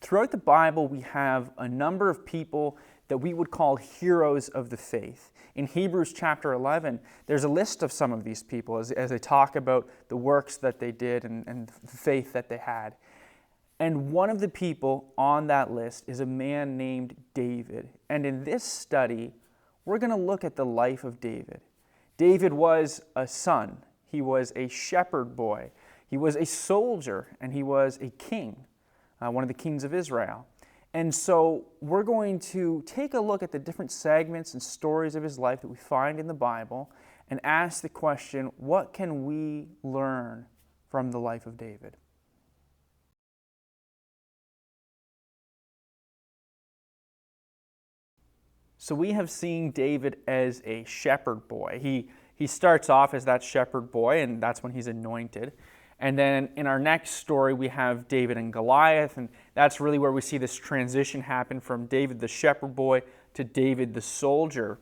throughout the Bible, we have a number of people that we would call heroes of the faith. In Hebrews chapter 11, there's a list of some of these people as they talk about the works that they did and the faith that they had. And one of the people on that list is a man named David. And in this study, we're going to look at the life of David. David was a son. He was a shepherd boy. He was a soldier, and he was a king, one of the kings of Israel. And so we're going to take a look at the different segments and stories of his life that we find in the Bible and ask the question, what can we learn from the life of David? So we have seen David as a shepherd boy. He starts off as that shepherd boy, and that's when he's anointed. And then in our next story, we have David and Goliath, and that's really where we see this transition happen from David the shepherd boy to David the soldier.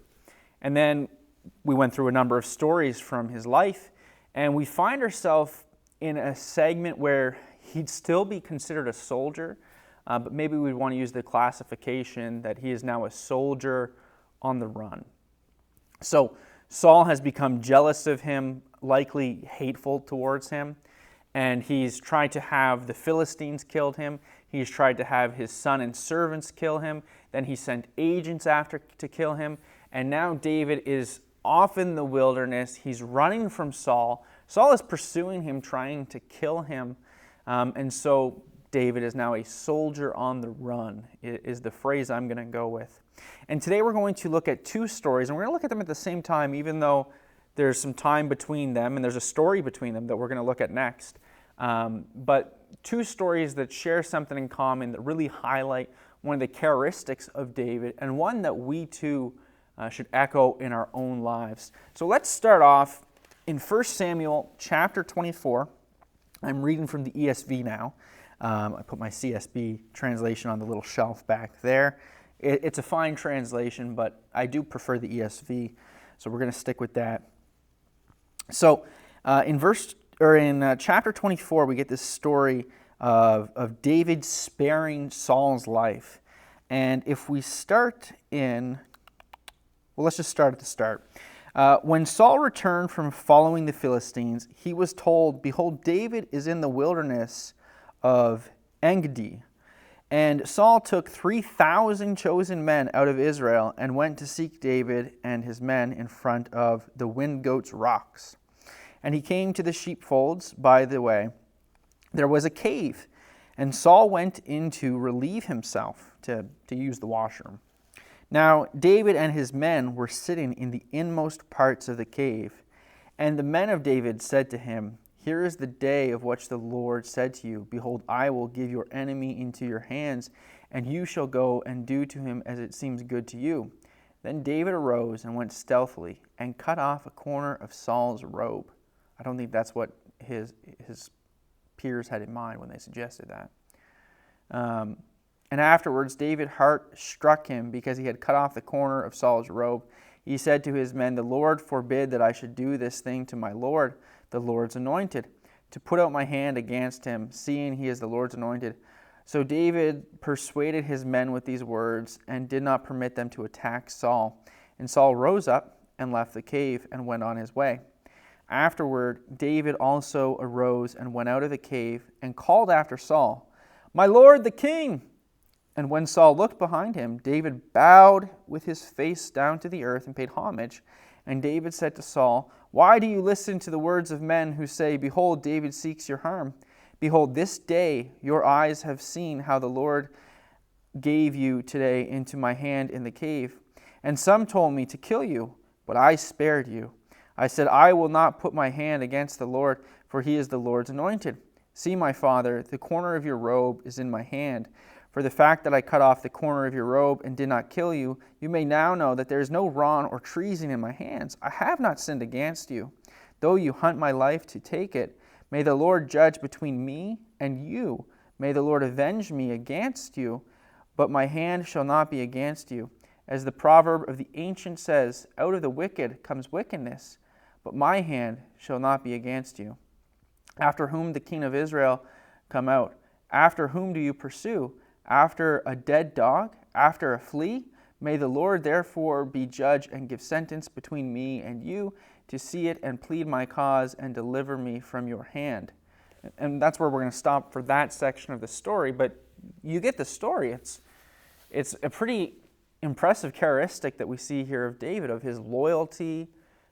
And then we went through a number of stories from his life, and we find ourselves in a segment where he'd still be considered a soldier, but maybe we'd want to use the classification that he is now a soldier on the run. So Saul has become jealous of him, likely hateful towards him, and he's tried to have the Philistines killed him. He's tried to have his son and servants kill him. Then he sent agents after to kill him. And now David is off in the wilderness. He's running from Saul. Saul is pursuing him, trying to kill him. And so David is now a soldier on the run, is the phrase I'm going to go with. And today we're going to look at two stories, and we're going to look at them at the same time, even though there's some time between them, and there's a story between them that we're going to look at next. But two stories that share something in common that really highlight one of the characteristics of David, and one that we too should echo in our own lives. So let's start off in 1 Samuel chapter 24. I'm reading from the ESV now. I put my CSB translation on the little shelf back there. It's a fine translation, but I do prefer the ESV, so we're going to stick with that. So in chapter 24, we get this story of David sparing Saul's life. And if we start let's just start at the start. When Saul returned from following the Philistines, he was told, "Behold, David is in the wilderness of En-gedi." And Saul took 3,000 chosen men out of Israel and went to seek David and his men in front of the Wind Goats Rocks. And he came to the sheepfolds by the way. There was a cave, and Saul went in to relieve himself, to use the washroom. Now David and his men were sitting in the inmost parts of the cave. And the men of David said to him, "Here is the day of which the Lord said to you, Behold, I will give your enemy into your hands, and you shall go and do to him as it seems good to you." Then David arose and went stealthily and cut off a corner of Saul's robe. I don't think that's what his peers had in mind when they suggested that. And afterwards, David's heart struck him because he had cut off the corner of Saul's robe. He said to his men, "The Lord forbid that I should do this thing to my Lord, the Lord's anointed, to put out my hand against him, seeing he is the Lord's anointed." So David persuaded his men with these words and did not permit them to attack Saul. And Saul rose up and left the cave and went on his way. Afterward, David also arose and went out of the cave and called after Saul, "My Lord the king!" And when Saul looked behind him, David bowed with his face down to the earth and paid homage. And David said to Saul, "Why do you listen to the words of men who say, Behold, David seeks your harm? Behold, this day your eyes have seen how the Lord gave you today into my hand in the cave. And some told me to kill you, but I spared you. I said, I will not put my hand against the Lord, for he is the Lord's anointed. See, my father, the corner of your robe is in my hand. For the fact that I cut off the corner of your robe and did not kill you, you may now know that there is no wrong or treason in my hands. I have not sinned against you. Though you hunt my life to take it, may the Lord judge between me and you. May the Lord avenge me against you, but my hand shall not be against you. As the proverb of the ancient says, out of the wicked comes wickedness, but my hand shall not be against you. After whom the king of Israel come out? After whom do you pursue? after a dead dog, after a flea? May the Lord therefore be judge and give sentence between me and you, to see it and plead my cause and deliver me from your hand. And that's where we're going to stop for that section of the story. But you get the story. It's a pretty impressive characteristic that we see here of David, of his loyalty,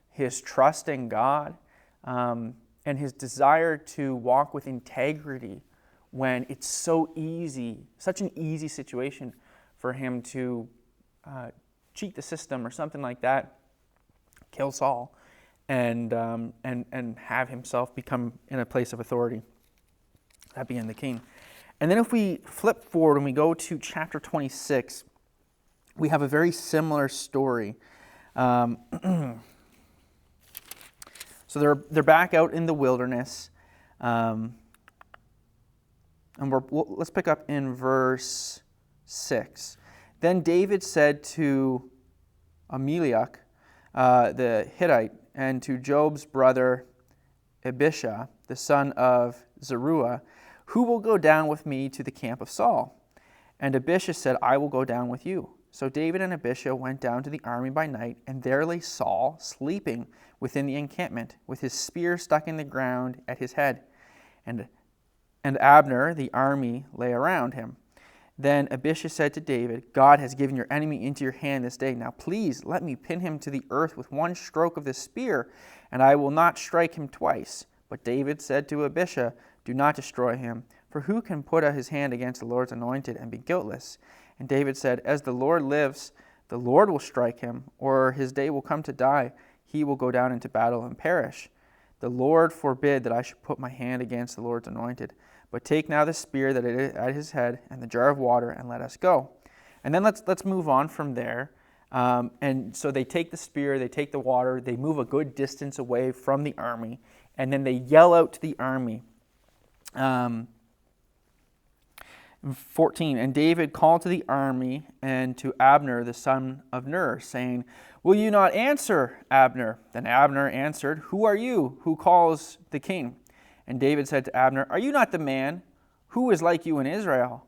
his trust in God, and his desire to walk with integrity when it's so easy, such an easy situation for him to cheat the system or something like that, kill Saul, and have himself become in a place of authority, that being the king. And then if we flip forward and we go to chapter 26, we have a very similar story. So they're back out in the wilderness, and let's pick up in verse 6. Then David said to Ahimelech, the Hittite, and to Job's brother Abishai, the son of Zeruiah, who will go down with me to the camp of Saul? And Abishai said, I will go down with you. So David and Abishai went down to the army by night, and there lay Saul sleeping within the encampment, with his spear stuck in the ground at his head. And Abner, the army, lay around him. Then Abishai said to David, God has given your enemy into your hand this day. Now please let me pin him to the earth with one stroke of the spear, and I will not strike him twice. But David said to Abishai, do not destroy him, for who can put out his hand against the Lord's anointed and be guiltless? And David said, as the Lord lives, the Lord will strike him, or his day will come to die. He will go down into battle and perish. The Lord forbid that I should put my hand against the Lord's anointed. But take now the spear that is at his head and the jar of water, and let us go. And then let's move on from there. And so they take the spear, they take the water, they move a good distance away from the army, and then they yell out to the army. 14, and David called to the army and to Abner the son of Ner, saying, will you not answer, Abner? Then Abner answered, who are you who calls the king? And David said to Abner, are you not the man? Who is like you in Israel?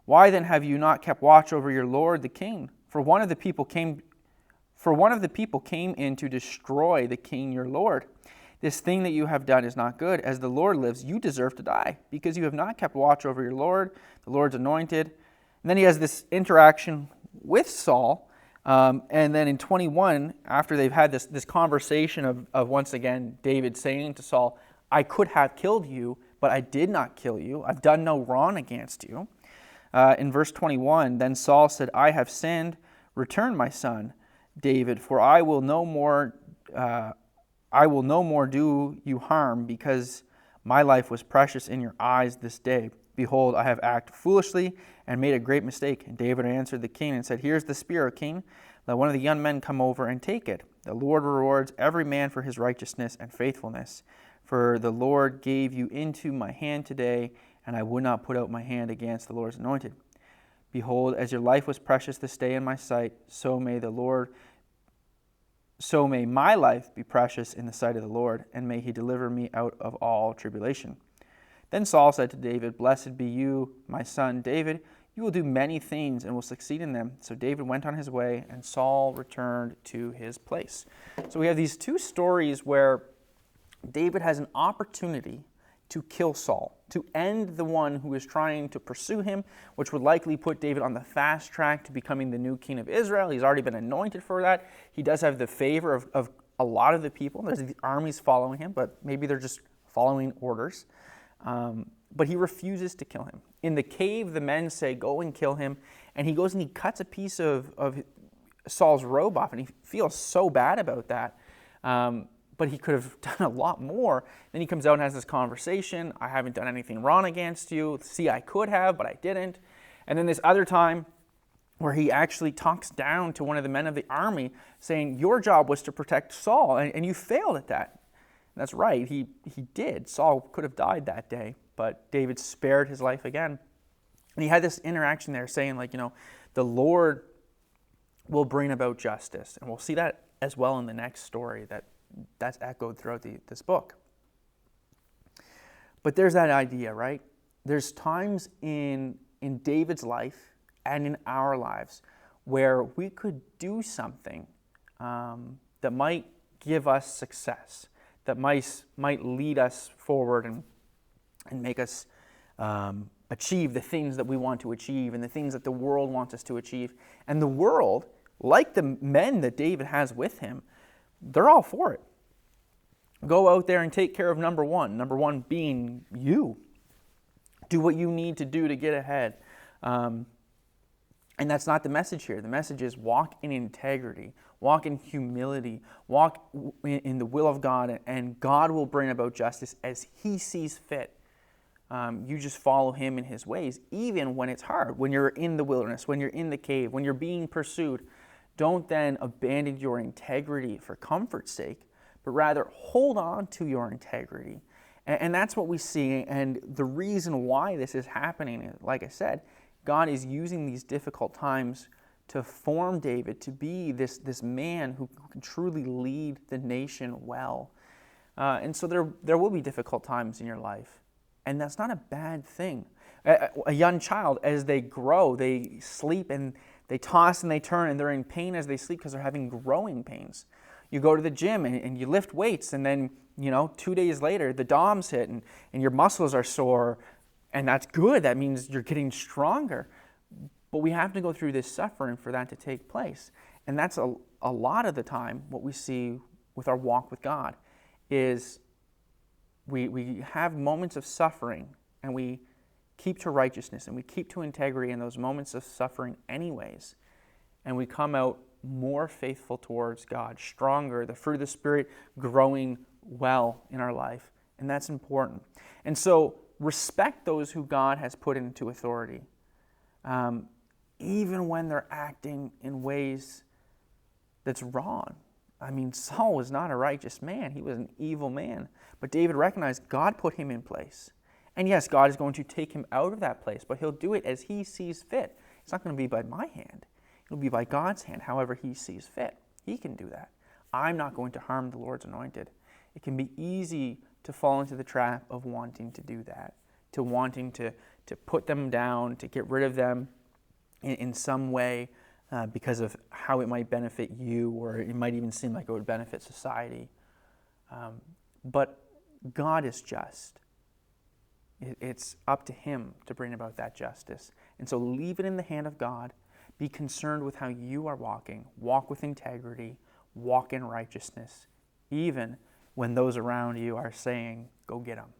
Why then have you not kept watch over your lord the king? For one of the people came in to destroy the king your lord. This thing that you have done is not good. As the Lord lives, you deserve to die, because you have not kept watch over your Lord, the Lord's anointed. And then he has this interaction with Saul. And then in 21, after they've had this conversation of once again David saying to Saul, I could have killed you, but I did not kill you. I've done no wrong against you. In verse 21, then Saul said, I have sinned. Return, my son David, for I will no more do you harm, because my life was precious in your eyes this day. Behold, I have acted foolishly and made a great mistake. And David answered the king and said, here's the spear, O king. Let one of the young men come over and take it. The Lord rewards every man for his righteousness and faithfulness. For the Lord gave you into my hand today, and I would not put out my hand against the Lord's anointed. Behold, as your life was precious this day in my sight, so may my life be precious in the sight of the Lord, and may he deliver me out of all tribulation. Then Saul said to David, blessed be you, my son David. You will do many things and will succeed in them. So David went on his way, and Saul returned to his place. So we have these two stories where David has an opportunity to kill Saul, to end the one who is trying to pursue him, which would likely put David on the fast track to becoming the new king of Israel. He's already been anointed for that. He does have the favor of a lot of the people. There's the armies following him, but maybe they're just following orders. But he refuses to kill him. In the cave, the men say, go and kill him. And he goes and he cuts a piece of Saul's robe off, and he feels so bad about that. But he could have done a lot more. Then he comes out and has this conversation. I haven't done anything wrong against you. See, I could have, but I didn't. And then this other time where he actually talks down to one of the men of the army, saying, your job was to protect Saul, and you failed at that. And that's right, he did. Saul could have died that day, but David spared his life again. And he had this interaction there saying, the Lord will bring about justice. And we'll see that as well in the next story, that's echoed throughout this book. But there's that idea, right? There's times in in David's life and in our lives where we could do something that might give us success, that might lead us forward and make us achieve the things that we want to achieve and the things that the world wants us to achieve. And the world, like the men that David has with him, they're all for it. Go out there and take care of number one being you. Do what you need to do to get ahead. And that's not the message here. The message is walk in integrity, walk in humility, walk in the will of God, and God will bring about justice as He sees fit. You just follow Him in His ways, even when it's hard, when you're in the wilderness, when you're in the cave, when you're being pursued. Don't then abandon your integrity for comfort's sake, but rather hold on to your integrity. And that's what we see. And the reason why this is happening, like I said, God is using these difficult times to form David to be this man who can truly lead the nation well. And so there will be difficult times in your life. And that's not a bad thing. A young child, as they grow, they sleep and they toss and they turn and they're in pain as they sleep because they're having growing pains. You go to the gym and you lift weights and then, 2 days later, the DOMs hit and your muscles are sore, and that's good. That means you're getting stronger. But we have to go through this suffering for that to take place. And that's a lot of the time what we see with our walk with God is we have moments of suffering and we keep to righteousness and we keep to integrity in those moments of suffering anyways. And we come out more faithful towards God, stronger, the fruit of the Spirit growing well in our life. And that's important. And so respect those who God has put into authority, even when they're acting in ways that's wrong. I mean, Saul was not a righteous man. He was an evil man. But David recognized God put him in place. And yes, God is going to take him out of that place, but He'll do it as He sees fit. It's not going to be by my hand. It'll be by God's hand, however He sees fit. He can do that. I'm not going to harm the Lord's anointed. It can be easy to fall into the trap of wanting to do that, to wanting to put them down, to get rid of them in some way because of how it might benefit you, or it might even seem like it would benefit society. But God is just. It's up to Him to bring about that justice. And so leave it in the hand of God. Be concerned with how you are walking. Walk with integrity. Walk in righteousness, even when those around you are saying, go get them.